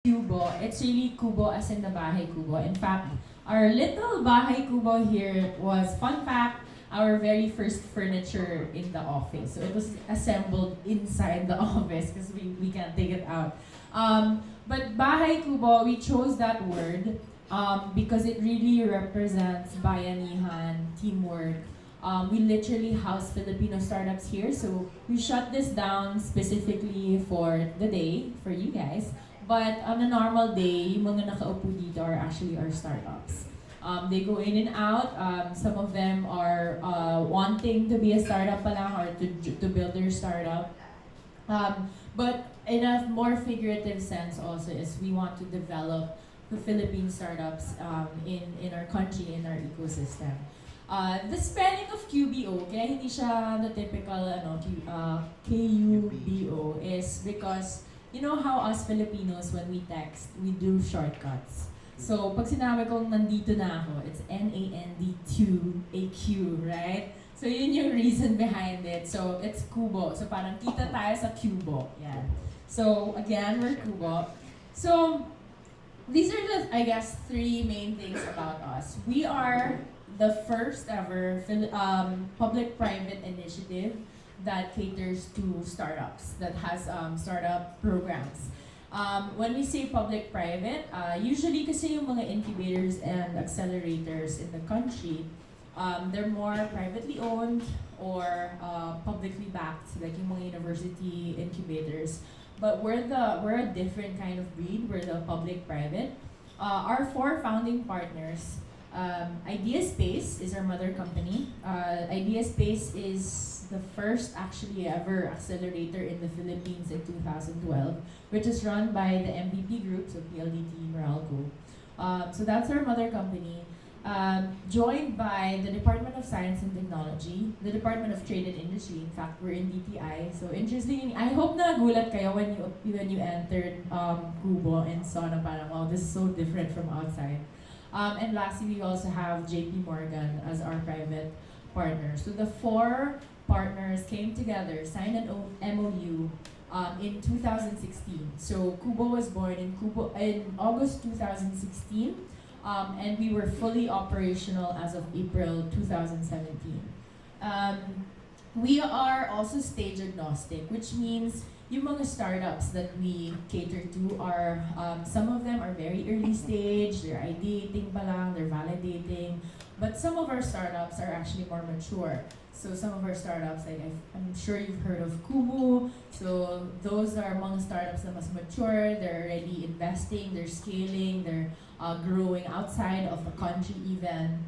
QBO. It's really Kubo as in the Bahay Kubo. In fact, our little Bahay Kubo here was, fun fact, our very first furniture in the office. So it was assembled inside the office because we can't take it out. But Bahay Kubo, we chose that word because it really represents bayanihan, teamwork. We literally house Filipino startups here, so we shut this down specifically for the day, for you guys. But on a normal day, yung mga nakaupo dito are actually our startups. They go in and out. Some of them are wanting to be a startup pa lang or to build their startup. But in a more figurative sense also is we want to develop the Philippine startups in our country, in our ecosystem. The spelling of QBO, kaya hindi siya the typical QBO, is because you know how us Filipinos, when we text, we do shortcuts. So, pag sinabi kong nandito na ako, it's NAND2AQ, right? So, yun yung reason behind it. So, it's Kubo. So, parang kita tayo sa Kubo. Yan. So, again, we're Kubo. So, these are the, I guess, three main things about us. We are the first ever public-private initiative that caters to startups, that has startup programs. When we say public-private, usually kasi yung mga incubators and accelerators in the country, they're more privately owned or publicly backed, like yung mga university incubators. But we're a different kind of breed. We're the public-private. Our four founding partners. Idea Space is our mother company. Idea Space is the first actually ever accelerator in the Philippines in 2012, which is run by the MVP Group, so PLDT, Meralco. So that's our mother company. Joined by the Department of Science and Technology, the Department of Trade and Industry. In fact, we're in DTI. So interesting. I hope nagulat kayo when you entered Kubo and saw na parang, wow, this is so different from outside. And lastly, we also have JP Morgan as our private partner. So the four partners came together, signed an MOU in 2016. So Kubo was born in August 2016, and we were fully operational as of April 2017. We are also stage agnostic, which means yung mga startups that we cater to are, some of them are very early stage, they're ideating pa lang, they're validating, but some of our startups are actually more mature. So some of our startups, like I'm sure you've heard of Kumu, so those are mga startups na mas mature, they're already investing, they're scaling, they're growing outside of the country even.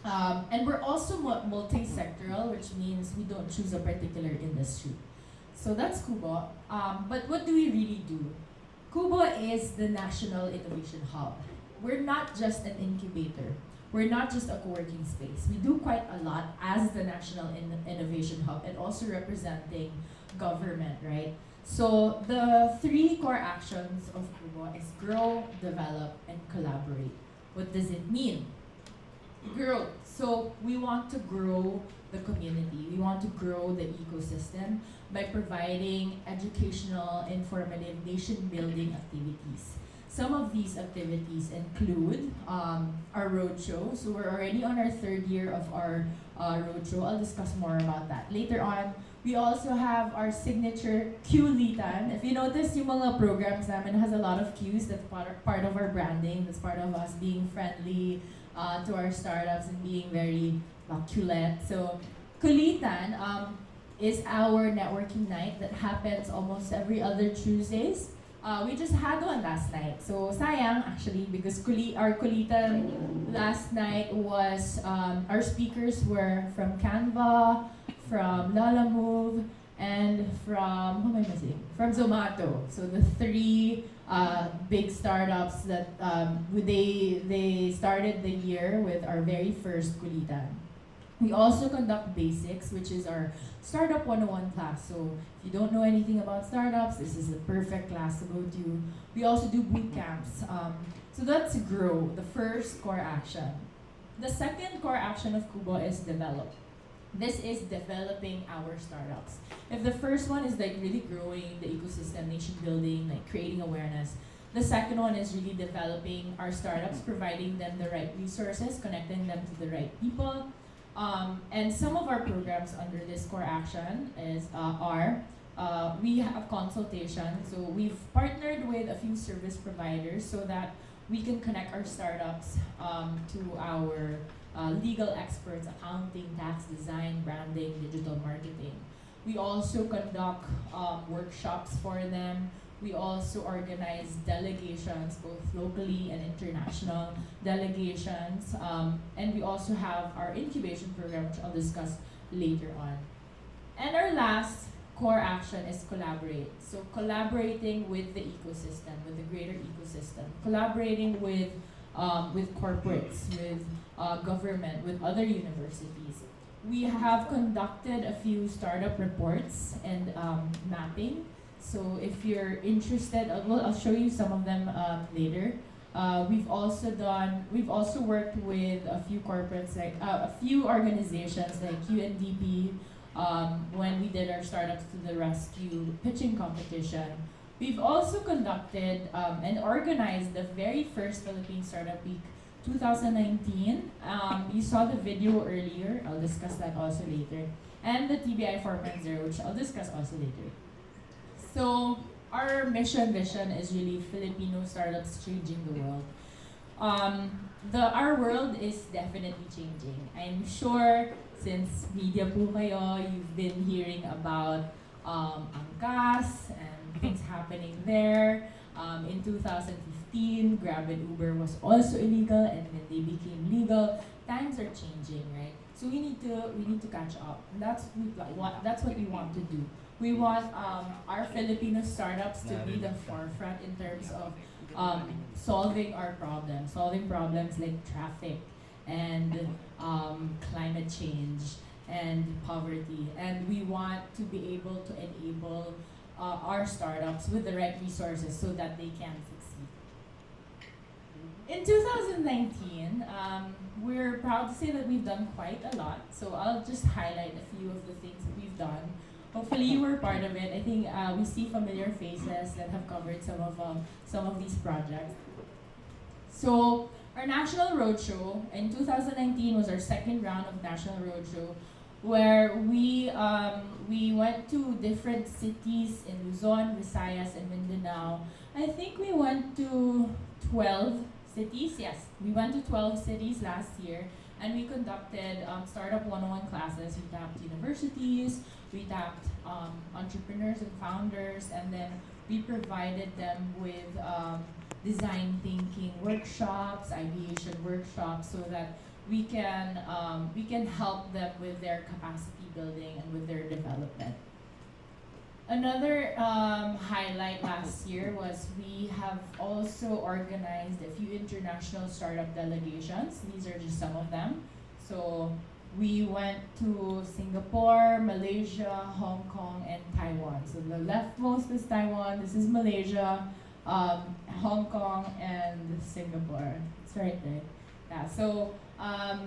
And we're also multi-sectoral, which means we don't choose a particular industry. So that's Kubo. But what do we really do? Kubo is the National Innovation Hub. We're not just an incubator. We're not just a co-working space. We do quite a lot as the National Innovation Hub and also representing government, right? So the three core actions of Kubo is grow, develop, and collaborate. What does it mean? Grow. So we want to grow the community. We want to grow the ecosystem by providing educational, informative, nation-building activities. Some of these activities include our roadshow. So we're already on our third year of our roadshow. I'll discuss more about that later on. We also have our signature Q-Litan. If you notice, yung mga programs namin has a lot of Qs. That's part of our branding. That's part of us being friendly to our startups and being very Q-let. So Kulitan is our networking night that happens almost every other Tuesdays. We just had one last night. So sayang actually because our Kulitan last night was, our speakers were from Canva, from Lalamove, and from, who am I missing? From Zomato. So the three big startups that they started the year with our very first Kulitan. We also conduct Basics, which is our Startup 101 class. So if you don't know anything about startups, this is the perfect class to go to. We also do boot camps. So that's grow, the first core action. The second core action of Kubo is develop. This is developing our startups. If the first one is like really growing the ecosystem, nation building, like creating awareness, The second one is really developing our startups, providing them the right resources, connecting them to the right people. And some of our programs under this core action we have consultation. So we've partnered with a few service providers so that we can connect our startups to our legal experts, accounting, tax, design, branding, digital marketing. We also conduct workshops for them. We also organize delegations, both locally and international delegations. And we also have our incubation program, which I'll discuss later on. And our last core action is collaborate. So collaborating with the ecosystem, with the greater ecosystem, collaborating with corporates, with government, with other universities. We have conducted a few startup reports and mapping. So if you're interested, I'll show you some of them later. We've also worked with a few corporates, like a few organizations like UNDP, when we did our Startups to the Rescue pitching competition. We've also conducted and organized the very first Philippine Startup Week 2019. You saw the video earlier, I'll discuss that also later. And the TBI 4.0, which I'll discuss also later. So our vision is really Filipino startups changing the world. Our world is definitely changing. I'm sure since media po kayo, you've been hearing about angkas and things happening there. In 2015, Grab and Uber was also illegal, and when they became legal, times are changing, right? So we need to catch up. And that's what we want to do. We want our Filipino startups to be the forefront in terms of solving problems like traffic and climate change and poverty. And we want to be able to enable our startups with the right resources so that they can succeed. In 2019, we're proud to say that we've done quite a lot. So I'll just highlight a few of the things that we've done. Hopefully you were part of it. I think we see familiar faces that have covered some of these projects. So our national roadshow in 2019 was our second round of national roadshow, where we went to different cities in Luzon, Visayas, and Mindanao. I think we went to 12 cities. Yes, we went to 12 cities last year, and we conducted startup 101 classes. We tapped universities, we tapped entrepreneurs and founders, and then we provided them with design thinking workshops, ideation workshops, so that we can help them with their capacity building and with their development. Another highlight last year was we have also organized a few international startup delegations. These are just some of them. So we went to Singapore, Malaysia, Hong Kong, and Taiwan. So the leftmost is Taiwan, this is Malaysia, Hong Kong, and Singapore. It's right there. Yeah, so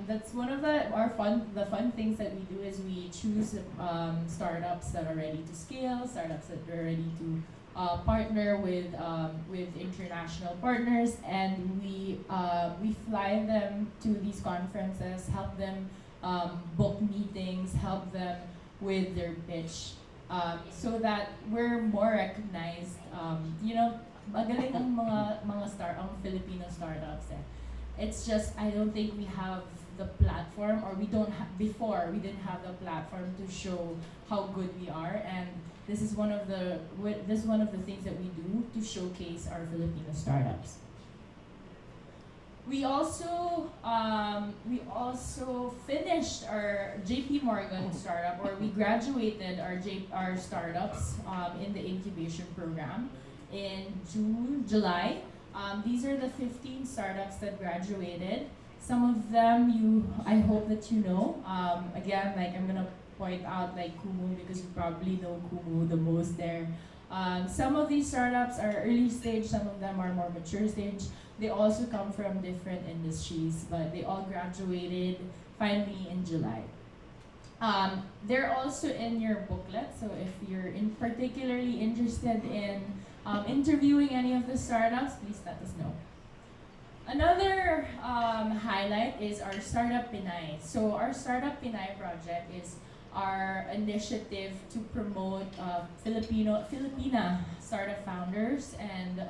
that's one of the fun things that we do is we choose startups that are ready to scale, startups that are ready to partner with international partners, and we fly them to these conferences, help them book meetings, help them with their pitch, so that we're more recognized. Magaling ang mga Filipino startups. It's just I don't think we have the platform, or we didn't have the platform to show how good we are, and this is one of the things that we do to showcase our Filipino startups. We also finished our JP Morgan startup, or we graduated our startups in the incubation program in July. These are the 15 startups that graduated. Some of them I hope that you know. Again, like I'm gonna point out like Kumu, because you probably know Kumu the most there. Some of these startups are early stage, some of them are more mature stage. They also come from different industries, but they all graduated finally in July. They're also in your booklet, so if you're particularly interested in interviewing any of the startups, please let us know. Another highlight is our Startup Pinay. So our Startup Pinay project is our initiative to promote Filipina startup founders, and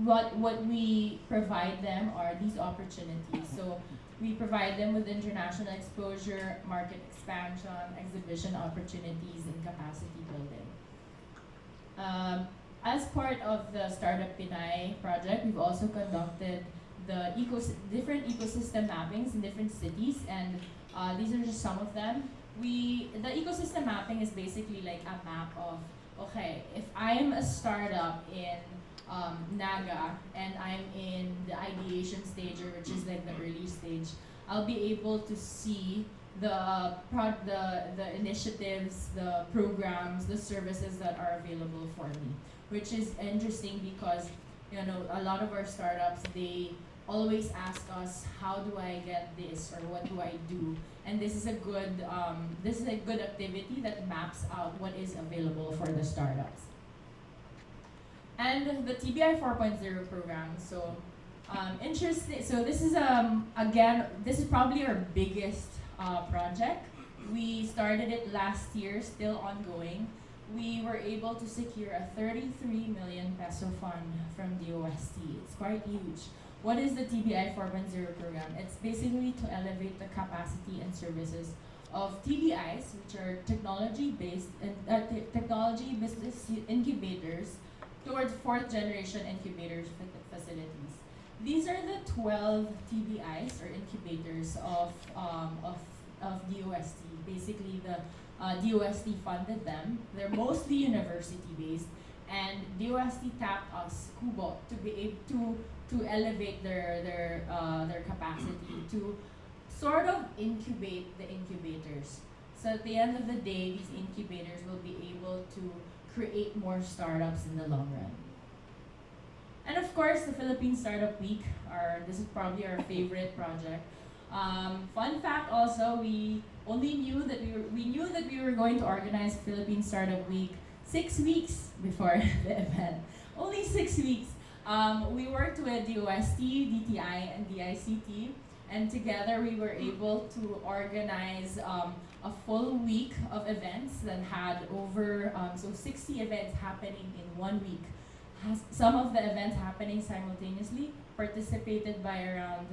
what we provide them are these opportunities. So we provide them with international exposure, market expansion, exhibition opportunities, and capacity building. As part of the Startup Pinay project, we've also conducted the different ecosystem mappings in different cities, and these are just some of them. The ecosystem mapping is basically like a map of, okay, if I'm a startup in Naga and I'm in the ideation stage, or which is like the early stage, I'll be able to see the initiatives, the programs, the services that are available for me, which is interesting because a lot of our startups, they always ask us, how do I get this, or what do I do? And this is a good activity that maps out what is available for the startups. And the TBI 4.0 program. So interesting. So this is again, this is probably our biggest project. We started it last year, still ongoing. We were able to secure a 33 million peso fund from DOST. It's quite huge. What is the TBI 4.0 program? It's basically to elevate the capacity and services of TBIs, which are technology-based and technology business incubators, towards fourth generation incubators facilities. These are the 12 TBIs or incubators of DOST. Basically, the DOST funded them. They're mostly university-based, and DOST tapped us, QBO, to be able to elevate their capacity to sort of incubate the incubators. So at the end of the day, these incubators will be able to create more startups in the long run. And of course, the Philippine Startup Week. This is probably our favorite project. Fun fact also, we knew that we were going to organize Philippine Startup Week 6 weeks before the event. Only 6 weeks. We worked with DOST, DTI, and DICT, and together we were able to organize a full week of events that had over 60 events happening in 1 week. Some of the events happening simultaneously, participated by around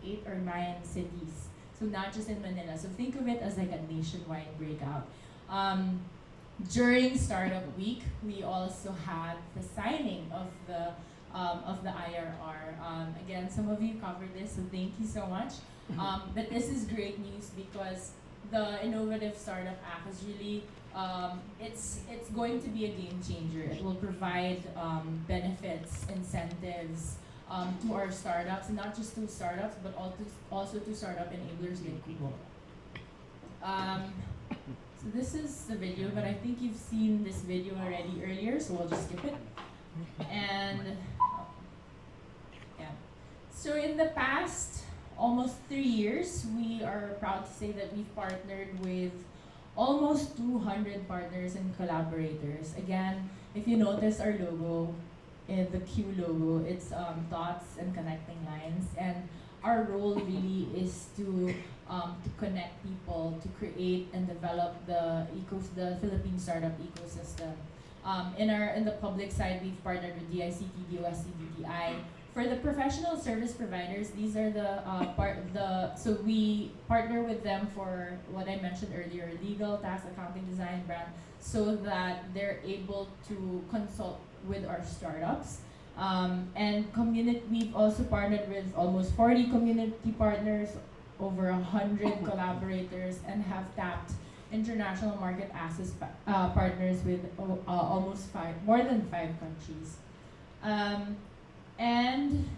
8 or 9 cities. So not just in Manila. So think of it as like a nationwide breakout. During Startup Week, we also had the signing of the IRR. Again, some of you covered this, so thank you so much. But this is great news because the Innovative Startup Act is really, it's going to be a game changer. It will provide benefits, incentives to our startups, and not just to startups, but also to startup enablers like QBO. So this is the video, but I think you've seen this video already earlier, so we'll just skip it. And yeah, so in the past almost 3 years, we are proud to say that we've partnered with almost 200 partners and collaborators. Again, if you notice our logo, the Q logo, it's dots and connecting lines, and our role really is to connect people, to create and develop the Philippine startup ecosystem. In the public side, we've partnered with DICT, DOST, DTI. For the professional service providers, these are so we partner with them for what I mentioned earlier, legal, tax, accounting, design, brand, so that they're able to consult with our startups. And we've also partnered with almost 40 community partners, over 100 collaborators, and have tapped international market access partners with more than 5 countries. And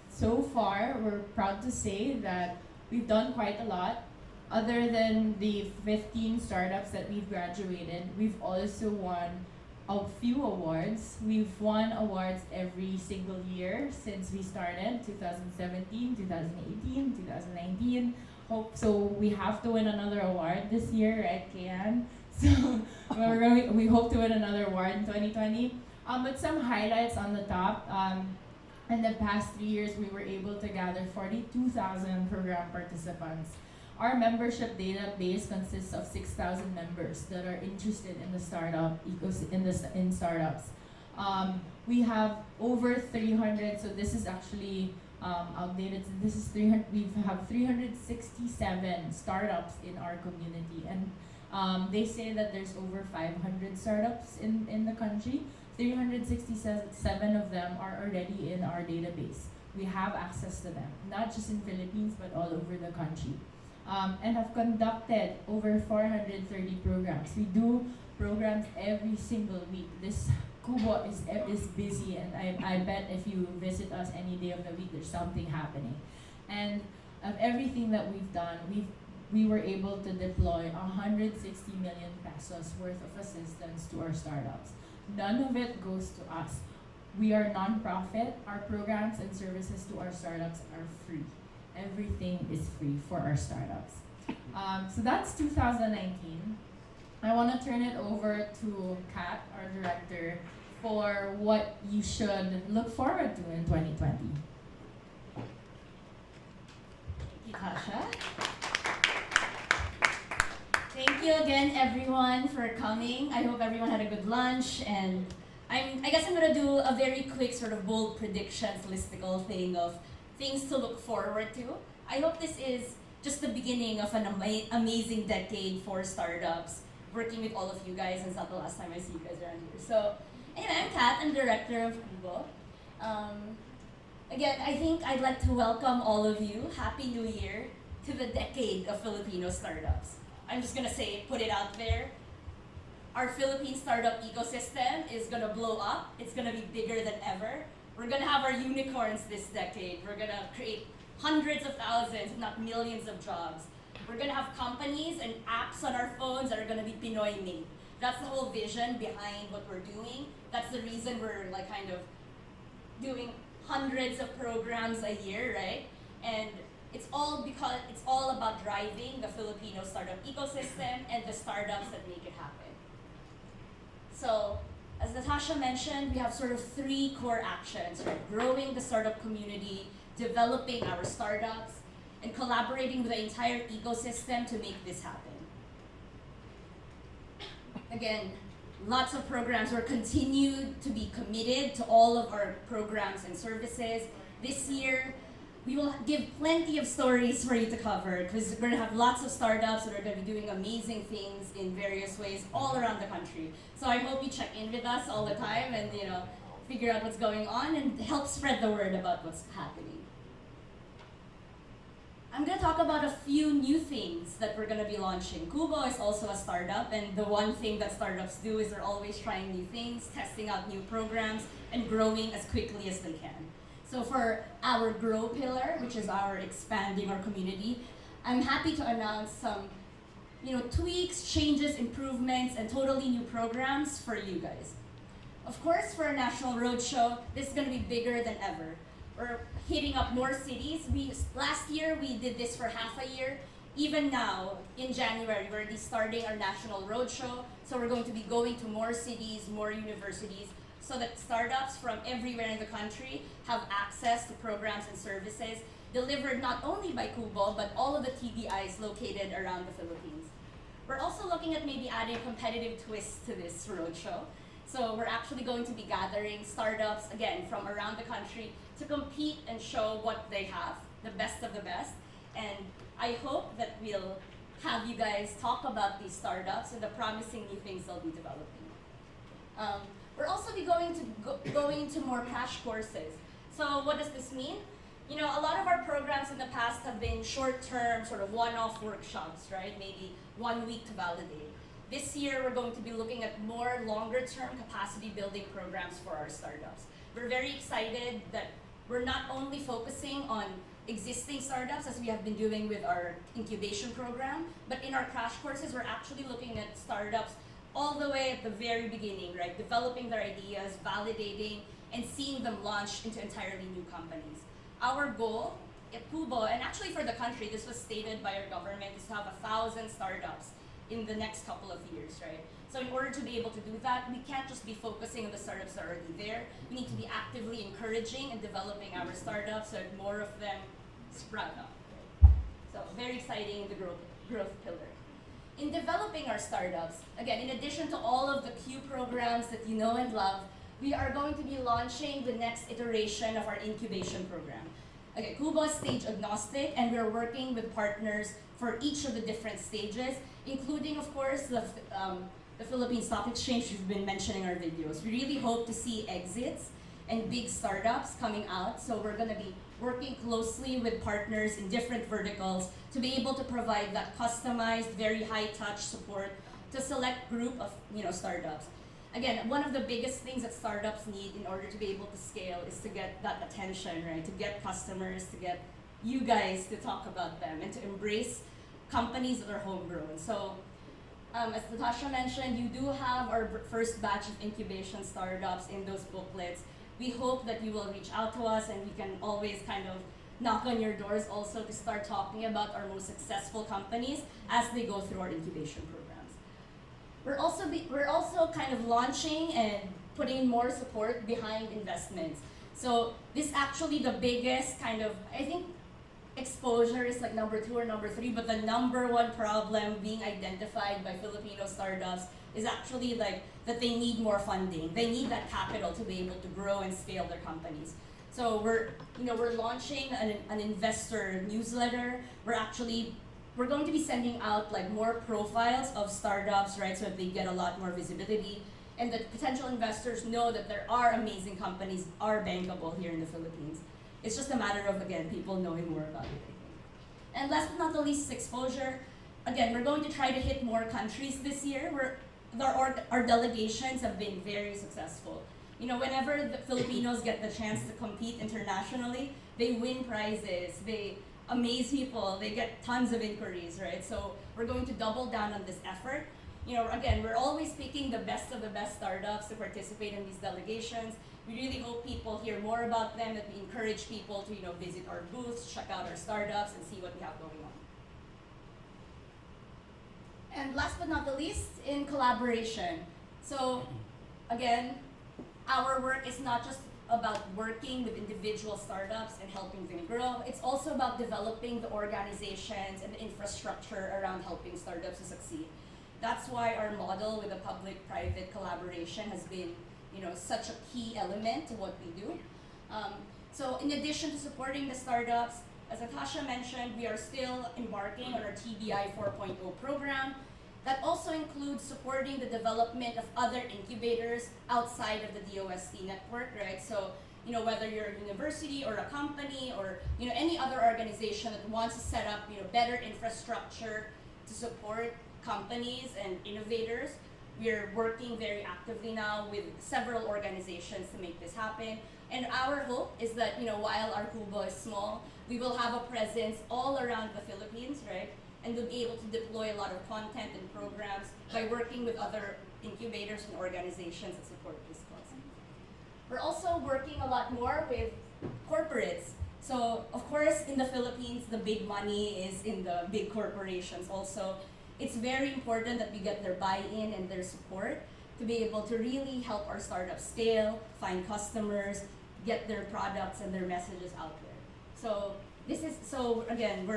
so far, we're proud to say that we've done quite a lot. Other than the 15 startups that we've graduated, we've also won a few awards. We've won awards every single year since we started, 2017, 2018, 2019. So we have to win another award this year, right, Kian? So we hope to win another award in 2020. But some highlights on the top. In the past 3 years, we were able to gather 42,000 program participants. Our membership database consists of 6,000 members that are interested in the startup in startups. We have over 300. So this is actually outdated. So this is 300. We have 367 startups in our community, and they say that there's over 500 startups in the country. 367 of them are already in our database. We have access to them, not just in Philippines, but all over the country. And have conducted over 430 programs. We do programs every single week. This QBO is busy, and I bet if you visit us any day of the week, there's something happening. And of everything that we've done, we were able to deploy 160 million pesos worth of assistance to our startups. None of it goes to us. We are non-profit. Our programs and services to our startups are free. Everything is free for our startups. So that's 2019. I want to turn it over to Kat, our director, for what you should look forward to in 2020. Thank you, Tasha. Thank you again, everyone, for coming. I hope everyone had a good lunch, and I guess I'm gonna do a very quick sort of bold predictions listicle thing of things to look forward to. I hope this is just the beginning of an amazing decade for startups, working with all of you guys, and it's not the last time I see you guys around here. So, anyway, I'm Kat, I'm director of QBO. Again, I think I'd like to welcome all of you. Happy New Year to the decade of Filipino startups. I'm just gonna say, put it out there. Our Philippine startup ecosystem is gonna blow up. It's gonna be bigger than ever. We're gonna have our unicorns this decade. We're gonna create hundreds of thousands, if not millions of jobs. We're gonna have companies and apps on our phones that are gonna be Pinoy made. That's the whole vision behind what we're doing. That's the reason we're like kind of doing hundreds of programs a year, right? And it's all about driving the Filipino startup ecosystem and the startups that make it happen. So, as Natasha mentioned, we have sort of 3 core actions, right? Growing the startup community, developing our startups, and collaborating with the entire ecosystem to make this happen. Again, lots of programs. We're continued to be committed to all of our programs and services. This year, we will give plenty of stories for you to cover, because we're gonna have lots of startups that are gonna be doing amazing things in various ways all around the country. So I hope you check in with us all the time and figure out what's going on and help spread the word about what's happening. I'm gonna talk about a few new things that we're gonna be launching. QBO is also a startup, and the one thing that startups do is they're always trying new things, testing out new programs, and growing as quickly as they can. So for our grow pillar, which is our expanding our community, I'm happy to announce some tweaks, changes, improvements, and totally new programs for you guys. Of course, for a national roadshow, this is going to be bigger than ever. We're hitting up more cities. Last year, we did this for half a year. Even now, in January, we're already starting our national roadshow. So we're going to be going to more cities, more universities, so that startups from everywhere in the country have access to programs and services delivered not only by QBO, but all of the TBIs located around the Philippines. We're also looking at maybe adding competitive twists to this roadshow. So we're actually going to be gathering startups, again, from around the country to compete and show what they have, the best of the best. And I hope that we'll have you guys talk about these startups and the promising new things they'll be developing. We're also going to more crash courses. So what does this mean? A lot of our programs in the past have been short-term, sort of one-off workshops, right? Maybe 1 week to validate. This year, we're going to be looking at more longer-term capacity-building programs for our startups. We're very excited that we're not only focusing on existing startups, as we have been doing with our incubation program, but in our crash courses, we're actually looking at startups all the way at the very beginning, right? Developing their ideas, validating, and seeing them launch into entirely new companies. Our goal at QBO, and actually for the country, this was stated by our government, is to have 1,000 startups in the next couple of years, right? So in order to be able to do that, we can't just be focusing on the startups that are already there. We need to be actively encouraging and developing our startups so that more of them sprout up. So very exciting in the growth pillar. In developing our startups, again, in addition to all of the Q programs that you know and love, we are going to be launching the next iteration of our incubation program. Okay, QBO is stage agnostic, and we're working with partners for each of the different stages, including, of course, the Philippine Stock Exchange. We've been mentioning our videos. We really hope to see exits and big startups coming out, so we're going to be working closely with partners in different verticals to be able to provide that customized, very high-touch support to a select group of startups. Again, one of the biggest things that startups need in order to be able to scale is to get that attention, right? To get customers, to get you guys to talk about them, and to embrace companies that are homegrown. So, as Natasha mentioned, you do have our first batch of incubation startups in those booklets. We hope that you will reach out to us, and we can always kind of knock on your doors also to start talking about our most successful companies as they go through our incubation programs. We're also kind of launching and putting more support behind investments. So this actually the biggest kind of, I think exposure is like number 2 or number 3, but the number 1 problem being identified by Filipino startups is actually like that they need more funding. They need that capital to be able to grow and scale their companies. So we're launching an investor newsletter. We're going to be sending out like more profiles of startups, right, so that they get a lot more visibility, and that potential investors know that there are amazing companies, are bankable here in the Philippines. It's just a matter of, again, people knowing more about it, I think. And last but not the least is exposure. Again, we're going to try to hit more countries this year. Our delegations have been very successful. Whenever the Filipinos get the chance to compete internationally, they win prizes, they amaze people, they get tons of inquiries, right? So we're going to double down on this effort. Again, we're always picking the best of the best startups to participate in these delegations. We really hope people hear more about them, that we encourage people to, visit our booths, check out our startups, and see what we have going on. And last but not the least, in collaboration. So again, our work is not just about working with individual startups and helping them grow. It's also about developing the organizations and the infrastructure around helping startups to succeed. That's why our model with the public-private collaboration has been, such a key element to what we do. So in addition to supporting the startups, as Natasha mentioned, we are still embarking on our TBI 4.0 program. That also includes supporting the development of other incubators outside of the DOST network, right? So, whether you're a university or a company or, any other organization that wants to set up, better infrastructure to support companies and innovators, we're working very actively now with several organizations to make this happen. And our hope is that, while our QBO is small, we will have a presence all around the Philippines, right? And we'll be able to deploy a lot of content and programs by working with other incubators and organizations that support this cause. We're also working a lot more with corporates. So, of course, in the Philippines, the big money is in the big corporations also. It's very important that we get their buy-in and their support to be able to really help our startups scale, find customers, get their products and their messages out there. Again,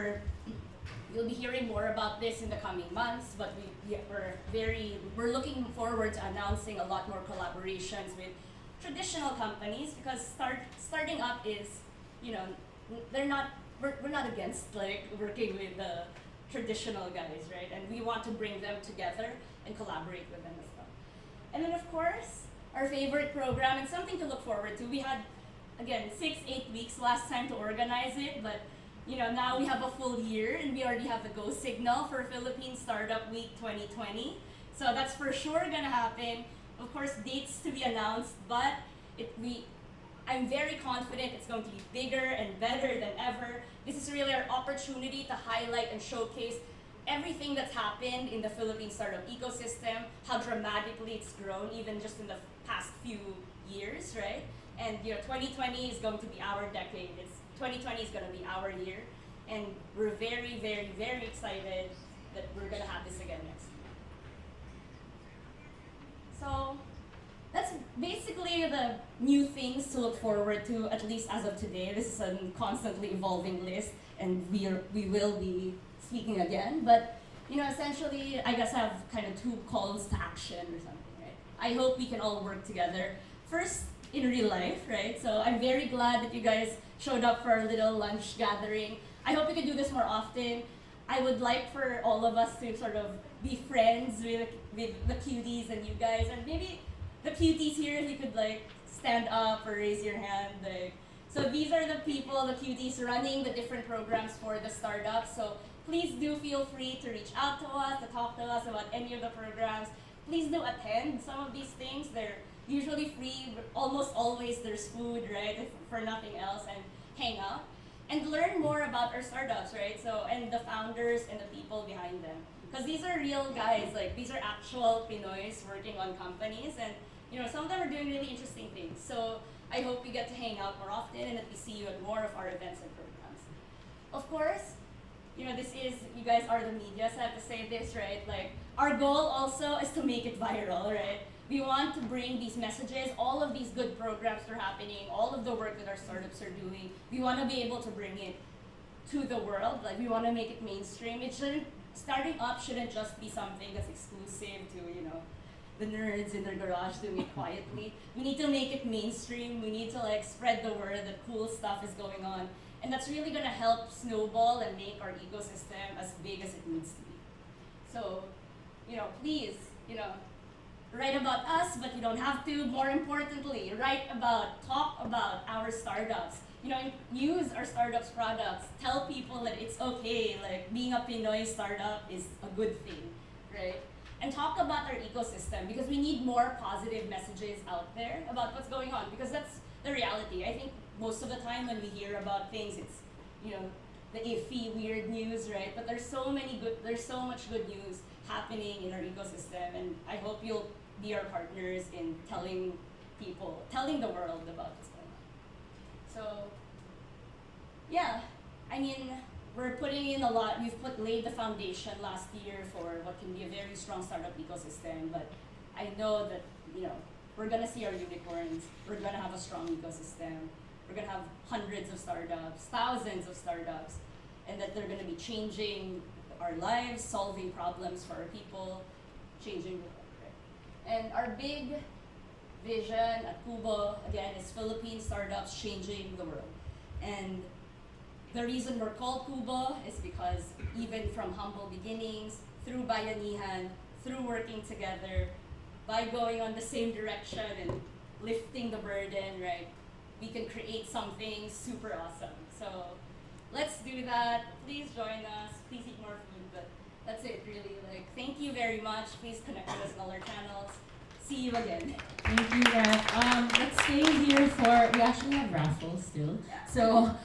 you'll be hearing more about this in the coming months, but we're looking forward to announcing a lot more collaborations with traditional companies, because starting up is, we're not against like working with the traditional guys, right? And we want to bring them together and collaborate with them as well. And then of course, our favorite program and something to look forward to. We had, again, 6-8 weeks last time to organize it, but now we have a full year and we already have the go signal for Philippine Startup Week 2020. So that's for sure gonna happen. Of course, dates to be announced, but I'm very confident it's going to be bigger and better than ever. This is really our opportunity to highlight and showcase everything that's happened in the Philippine startup ecosystem, how dramatically it's grown even just in the past few years, right? And 2020 is going to be our decade. 2020 is going to be our year, and we're very, very, very excited that we're going to have this again next year. So that's basically the new things to look forward to, at least as of today. This is a constantly evolving list, and we will be speaking again. But essentially, I guess I have kind of two calls to action or something, right? I hope we can all work together. First, in real life, right? So I'm very glad that you guys showed up for our little lunch gathering. I hope we can do this more often. I would like for all of us to sort of be friends with the cuties and you guys, and maybe the cuties here, if you could like stand up or raise your hand. So these are the people, the cuties running the different programs for the startups. So please do feel free to reach out to us, to talk to us about any of the programs. Please do attend some of these things. They're usually free, but almost always there's food, right, if for nothing else, and hang out. And learn more about our startups, right? So, and the founders and the people behind them. Because these are real guys, like these are actual Pinoys working on companies, and some of them are doing really interesting things. So I hope we get to hang out more often and that we see you at more of our events and programs. Of course, you guys are the media, so I have to say this, right? Like, our goal also is to make it viral, right? We want to bring these messages, all of these good programs that are happening, all of the work that our startups are doing. We want to be able to bring it to the world. Like, we want to make it mainstream. Starting up shouldn't just be something that's exclusive to, the nerds in their garage doing it quietly. We need to make it mainstream. We need to spread the word that cool stuff is going on. And that's really gonna help snowball and make our ecosystem as big as it needs to be. So, please, write about us, but you don't have to. More importantly, talk about our startups. Use our startups products. Tell people that it's okay, being a Pinoy startup is a good thing, right? And talk about our ecosystem, because we need more positive messages out there about what's going on, because that's the reality. I think most of the time when we hear about things, it's, the iffy, weird news, right? But there's so much good news happening in our ecosystem, and I hope you'll be our partners in telling the world about what's going on. So, yeah, we're putting in a lot. Laid the foundation last year for what can be a very strong startup ecosystem, but I know that, we're gonna see our unicorns, we're gonna have a strong ecosystem, we're gonna have hundreds of startups, thousands of startups, and that they're gonna be changing our lives, solving problems for our people, changing the world, right? And our big vision at QBO, again, is Philippine startups changing the world. And the reason we're called QBO is because even from humble beginnings, through bayanihan, through working together, by going on the same direction and lifting the burden, right, we can create something super awesome. So let's do that. Please join us. Please eat more food. But that's it, really. Thank you very much. Please connect with us on all our channels. See you again. Thank you, Kat. Let's stay here we actually have raffles still. Yeah. So